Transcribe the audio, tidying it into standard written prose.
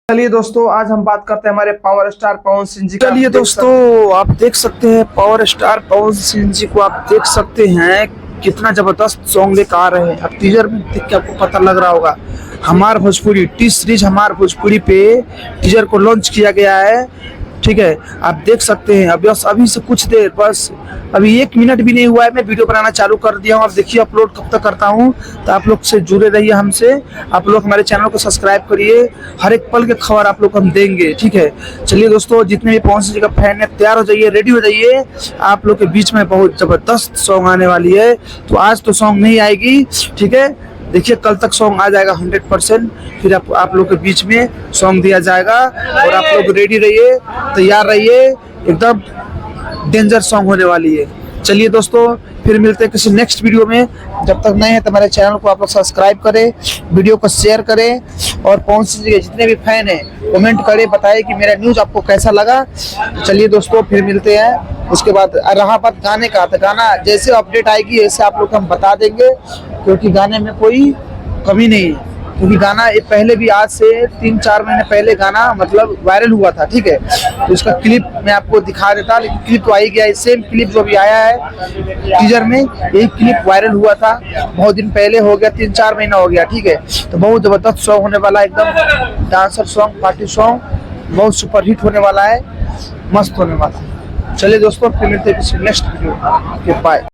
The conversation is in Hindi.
चलिए दोस्तों, आज हम बात करते हैं हमारे पावर स्टार पवन सिंह जी का। चलिए दोस्तों, आप देख सकते हैं पावर स्टार पवन सिंह जी को। आप देख सकते हैं कितना जबरदस्त सॉन्ग लेकर आ रहे हैं। अब टीजर में देख के आपको पता लग रहा होगा। हमार भोजपुरी टी सीरीज हमार भोजपुरी पे टीजर को लॉन्च किया गया है। ठीक है, आप देख सकते हैं। अभी से कुछ देर, बस अभी 1 मिनट भी नहीं हुआ है, मैं वीडियो बनाना चालू कर दिया हूँ। आप देखिए अपलोड कब तक करता हूँ। तो आप लोग से जुड़े रहिए हमसे। आप लोग हमारे चैनल को सब्सक्राइब करिए, हर एक पल के खबर आप लोग को हम देंगे। ठीक है, चलिए दोस्तों, जितने भी पवन सिंह जी का फैन है तैयार हो जाइए, रेडी हो जाइए। आप लोग के बीच में बहुत जबरदस्त सॉन्ग आने वाली है। तो आज तो सॉन्ग नहीं आएगी, ठीक है, देखिए कल तक सॉन्ग आ जाएगा 100%। फिर आप लोग के बीच में सॉन्ग दिया जाएगा और आप लोग रेडी रहिए, तैयार रहिए। एकदम डेंजर सॉन्ग होने वाली है। चलिए दोस्तों, फिर मिलते हैं किसी नेक्स्ट वीडियो में। जब तक नए हैं तो हमारे चैनल को आप लोग सब्सक्राइब करें, वीडियो को शेयर करें और पवन सिंह जी के जितने भी फैन हैं कमेंट करें, बताएं कि मेरा न्यूज़ आपको कैसा लगा। चलिए दोस्तों, फिर मिलते हैं। उसके बाद रहा बात गाने का, तो गाना जैसे अपडेट आएगी वैसे आप लोग हम बता देंगे, क्योंकि गाने में कोई कमी नहीं है। क्योंकि गाना ये पहले भी, आज से 3-4 महीने पहले गाना मतलब वायरल हुआ था। ठीक है, तो इसका क्लिप मैं आपको दिखा देता, लेकिन क्लिप तो आई गया है। सेम क्लिप जो भी आया है टीजर में, यही क्लिप वायरल हुआ था बहुत दिन पहले, हो गया 3-4 महीना हो गया। ठीक है, तो बहुत जबरदस्त सॉन्ग होने वाला है, एकदम डांसर सॉन्ग, पार्टी सॉन्ग, बहुत सुपर हिट होने वाला है, मस्त होने वाला है। चलिए दोस्तों, फिर मिलते हैं किसी नेक्स्ट वीडियो। बाय।